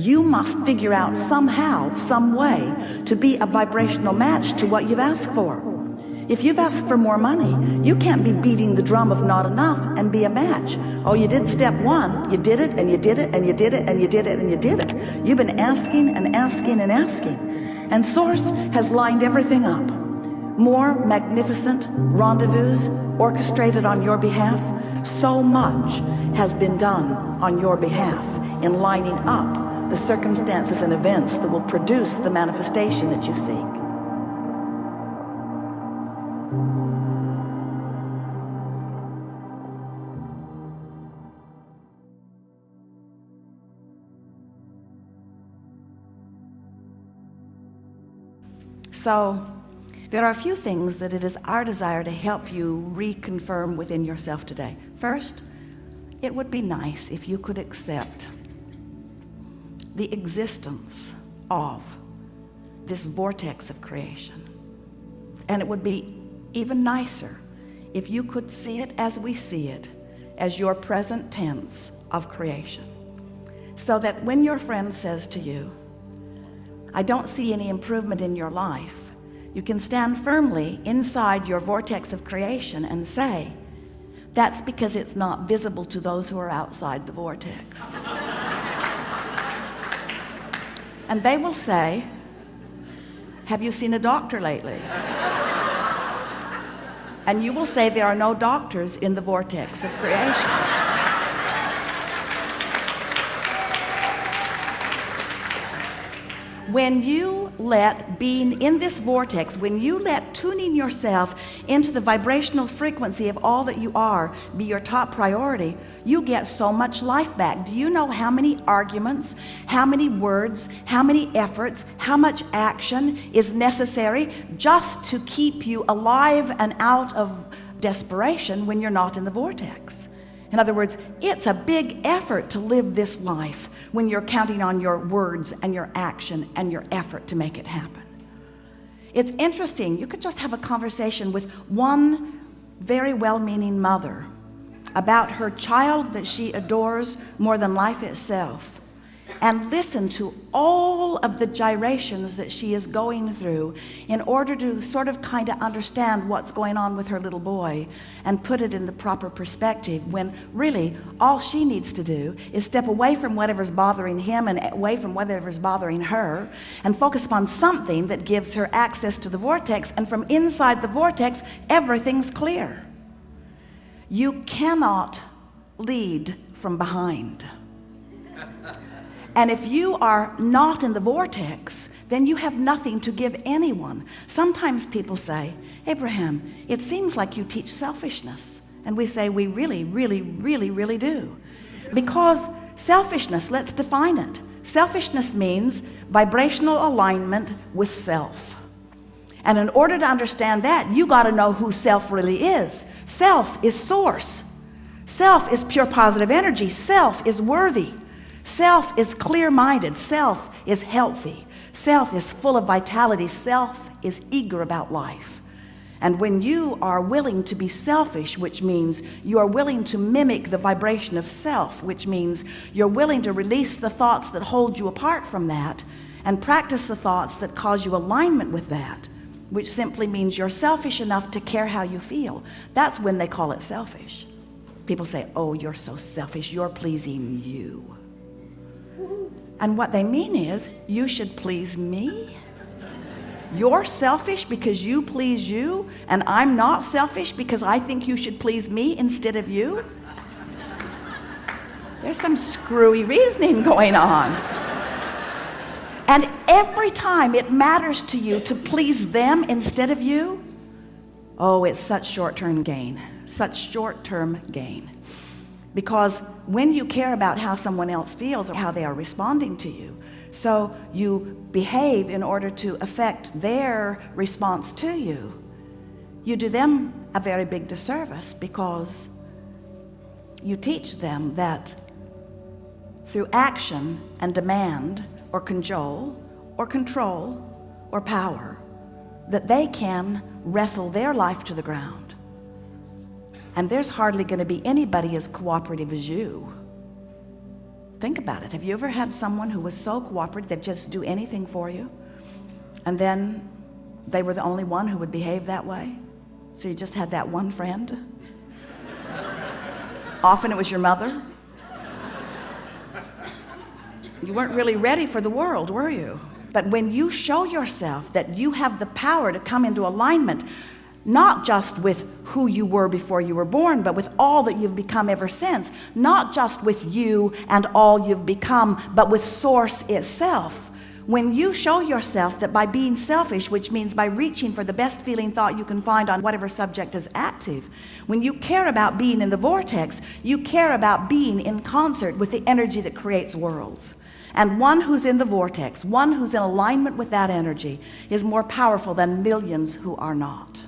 You must figure out somehow, some way to be a vibrational match to what you've asked for. If you've asked for more money, you can't be beating the drum of not enough and be a match. Oh, you did step one, you did it, and you did it, and you did it, and you did it, and you did it. You've been asking and asking and asking. And Source has lined everything up. More magnificent rendezvous orchestrated on your behalf. So much has been done on your behalf in lining up the circumstances and events that will produce the manifestation that you seek. So there are a few things that it is our desire to help you reconfirm within yourself today. First, it would be nice if you could accept the existence of this vortex of creation. And it would be even nicer if you could see it as we see it, as your present tense of creation. So that when your friend says to you, I don't see any improvement in your life, you can stand firmly inside your vortex of creation and say, that's because it's not visible to those who are outside the vortex. And they will say, have you seen a doctor lately? And you will say there are no doctors in the vortex of creation. When you let being in this vortex, when you let tuning yourself into the vibrational frequency of all that you are be your top priority, you get so much life back. Do you know how many arguments, how many words, how many efforts, how much action is necessary just to keep you alive and out of desperation when you're not in the vortex? In other words, it's a big effort to live this life when you're counting on your words and your action and your effort to make it happen. It's interesting, you could just have a conversation with one very well-meaning mother about her child that she adores more than life itself, and listen to all of the gyrations that she is going through in order to sort of kind of understand what's going on with her little boy and put it in the proper perspective, when really all she needs to do is step away from whatever's bothering him and away from whatever's bothering her and focus upon something that gives her access to the vortex, and from inside the vortex everything's clear. You cannot lead from behind. And if you are not in the vortex, then you have nothing to give anyone. Sometimes people say, Abraham, it seems like you teach selfishness. And we say, we really, really, really, really do. Because selfishness, let's define it. Selfishness means vibrational alignment with self. And in order to understand that, you got to know who self really is. Self is source. Self is pure positive energy. Self is worthy. Self is clear-minded. Self is healthy. Self is full of vitality. Self is eager about life. And when you are willing to be selfish, which means you are willing to mimic the vibration of self, which means you're willing to release the thoughts that hold you apart from that and practice the thoughts that cause you alignment with that, which simply means you're selfish enough to care how you feel. That's when they call it selfish. People say, oh, you're so selfish, you're pleasing you. And what they mean is, you should please me? You're selfish because you please you, and I'm not selfish because I think you should please me instead of you? There's some screwy reasoning going on. And every time it matters to you to please them instead of you, oh, it's such short-term gain, such short-term gain. Because when you care about how someone else feels or how they are responding to you, so you behave in order to affect their response to you, you do them a very big disservice, because you teach them that through action and demand or cajole or control or power, that they can wrestle their life to the ground. And there's hardly going to be anybody as cooperative as you. Think about it. Have you ever had someone who was so cooperative they'd just do anything for you, and then they were the only one who would behave that way? So you just had that one friend? Often it was your mother. You weren't really ready for the world, were you? But when you show yourself that you have the power to come into alignment, not just with who you were before you were born, but with all that you've become ever since, not just with you and all you've become, but with Source itself. When you show yourself that by being selfish, which means by reaching for the best feeling thought you can find on whatever subject is active, when you care about being in the vortex, you care about being in concert with the energy that creates worlds. And one who's in the vortex, one who's in alignment with that energy, is more powerful than millions who are not.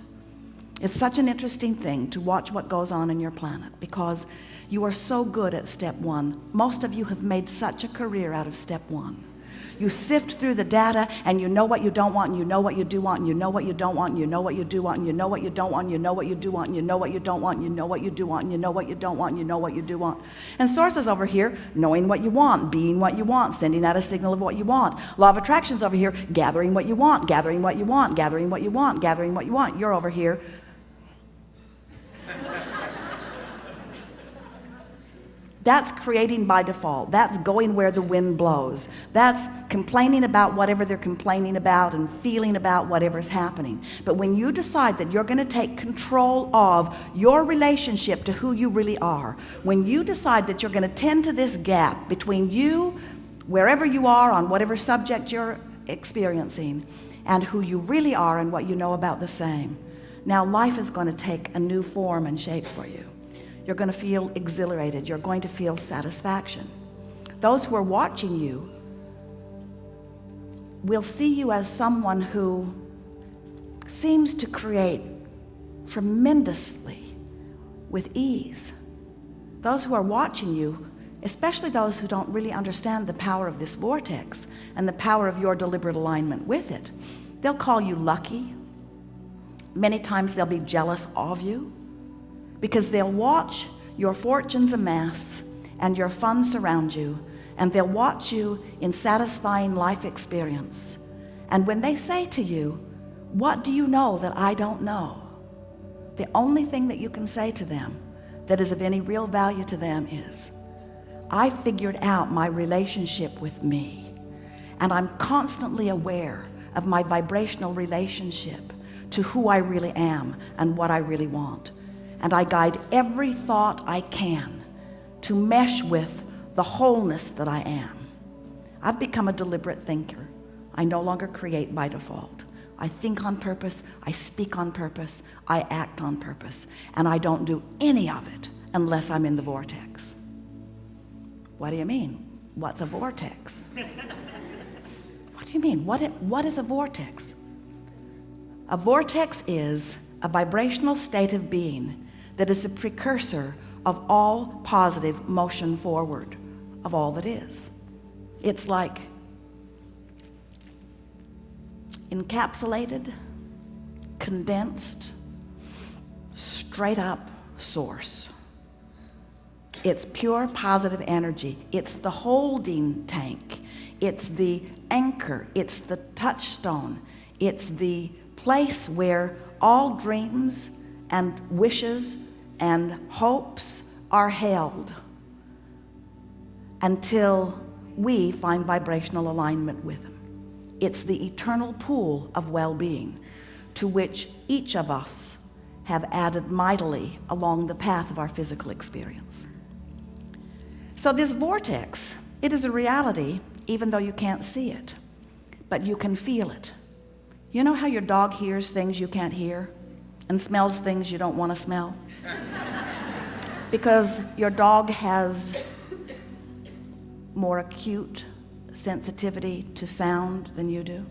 It's such an interesting thing to watch what goes on in your planet, because you are so good at step one. Most of you have made such a career out of step one. You sift through the data, and you know what you don't want, and you know what you do want, and you know what you don't want, and you know what you do want, and you know what you don't want, and you know what you do want, and you know what you don't want, and you know what you do want, and you know what you don't want, and you know what you do want. And Source is over here, knowing what you want, being what you want, sending out a signal of what you want. Law of Attraction's over here, gathering what you want, gathering what you want, gathering what you want, gathering what you want. You're over here. That's creating by default. That's going where the wind blows. That's complaining about whatever they're complaining about and feeling about whatever's happening. But when you decide that you're going to take control of your relationship to who you really are, when you decide that you're going to tend to this gap between you, wherever you are on whatever subject you're experiencing, and who you really are and what you know about the same, now life is going to take a new form and shape for you. You're going to feel exhilarated. You're going to feel satisfaction. Those who are watching you will see you as someone who seems to create tremendously with ease. Those who are watching you, especially those who don't really understand the power of this vortex and the power of your deliberate alignment with it, they'll call you lucky. Many times they'll be jealous of you, because they'll watch your fortunes amass and your funds surround you, and they'll watch you in satisfying life experience. And when they say to you, "What do you know that I don't know?" the only thing that you can say to them that is of any real value to them is, "I figured out my relationship with me, and I'm constantly aware of my vibrational relationship to who I really am and what I really want. And I guide every thought I can to mesh with the wholeness that I am." I've become a deliberate thinker. I no longer create by default. I think on purpose, I speak on purpose, I act on purpose, and I don't do any of it unless I'm in the vortex. What do you mean? What's a vortex? What do you mean? What is a vortex? A vortex is a vibrational state of being that is the precursor of all positive motion forward of all that is. It's like encapsulated, condensed, straight up Source. It's pure positive energy. It's the holding tank. It's the anchor. It's the touchstone. It's the place where all dreams and wishes and hopes are held until we find vibrational alignment with them. It's the eternal pool of well-being to which each of us have added mightily along the path of our physical experience. So this vortex, it is a reality even though you can't see it, but you can feel it. You know how your dog hears things you can't hear and smells things you don't want to smell? Because your dog has more acute sensitivity to sound than you do.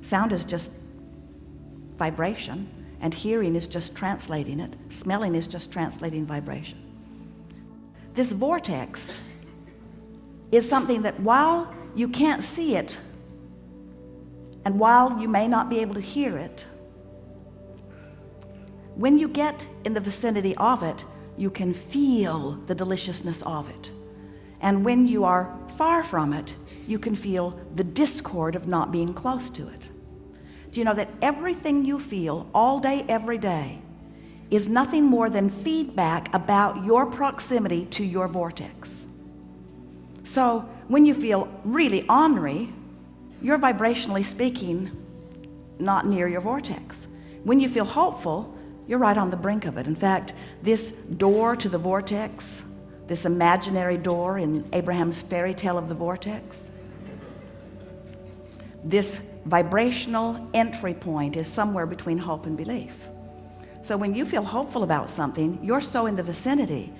Sound is just vibration, and hearing is just translating it. Smelling is just translating vibration. This vortex is something that while you can't see it, and while you may not be able to hear it, when you get in the vicinity of it, you can feel the deliciousness of it. And when you are far from it, you can feel the discord of not being close to it. Do you know that everything you feel all day, every day, is nothing more than feedback about your proximity to your vortex? So when you feel really ornery, you're vibrationally speaking not near your vortex. When you feel hopeful, you're right on the brink of it. In fact, this door to the vortex, this imaginary door in Abraham's fairy tale of the vortex, this vibrational entry point is somewhere between hope and belief. So when you feel hopeful about something, you're so in the vicinity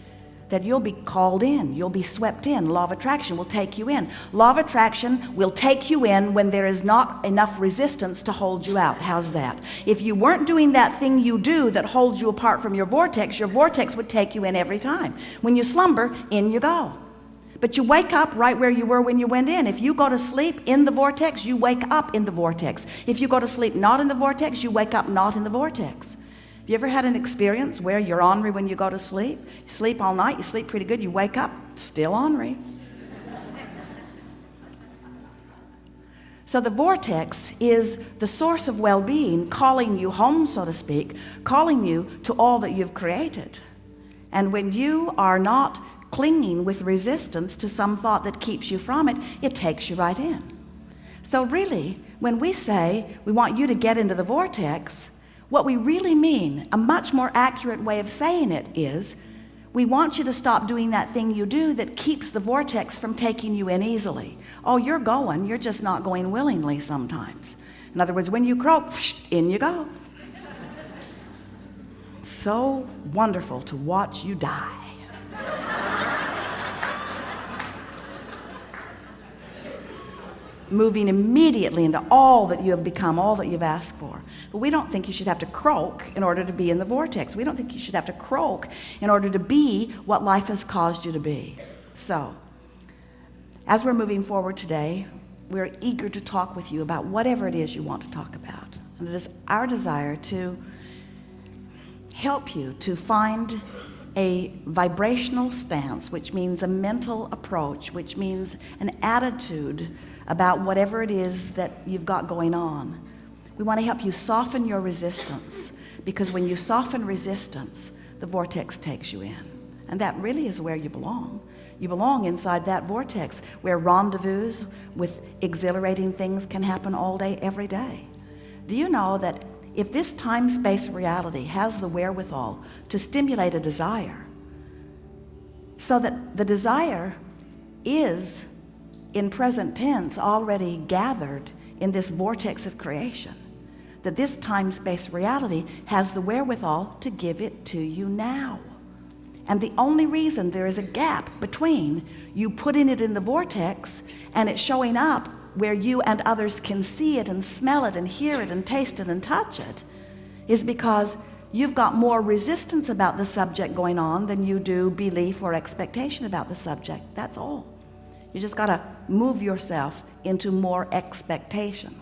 that you'll be called in, you'll be swept in. Law of attraction will take you in. Law of attraction will take you in when there is not enough resistance to hold you out. How's that? If you weren't doing that thing you do that holds you apart from your vortex would take you in every time. When you slumber, in you go. But you wake up right where you were when you went in. If you go to sleep in the vortex, you wake up in the vortex. If you go to sleep not in the vortex, you wake up not in the vortex. Have you ever had an experience where you're ornery when you go to sleep? You sleep all night, you sleep pretty good, you wake up, still ornery. So the vortex is the source of well-being, calling you home, so to speak, calling you to all that you've created. And when you are not clinging with resistance to some thought that keeps you from it, it takes you right in. So really, when we say we want you to get into the vortex, what we really mean, a much more accurate way of saying it is, we want you to stop doing that thing you do that keeps the vortex from taking you in easily. Oh, you're going, you're just not going willingly sometimes. In other words, when you croak, in you go. So wonderful to watch you die. Moving immediately into all that you have become, all that you've asked for. But we don't think you should have to croak in order to be in the vortex. We don't think you should have to croak in order to be what life has caused you to be. So, as we're moving forward today, we're eager to talk with you about whatever it is you want to talk about. And it is our desire to help you to find a vibrational stance, which means a mental approach, which means an attitude about whatever it is that you've got going on. We want to help you soften your resistance, because when you soften resistance, the vortex takes you in. And that really is where you belong. You belong inside that vortex where rendezvous with exhilarating things can happen all day, every day. Do you know that if this time-space reality has the wherewithal to stimulate a desire, so that the desire is in present tense already gathered in this vortex of creation, that this time-space reality has the wherewithal to give it to you now. And the only reason there is a gap between you putting it in the vortex and it showing up where you and others can see it and smell it and hear it and taste it and touch it is because you've got more resistance about the subject going on than you do belief or expectation about the subject. That's all. You just got to move yourself into more expectation.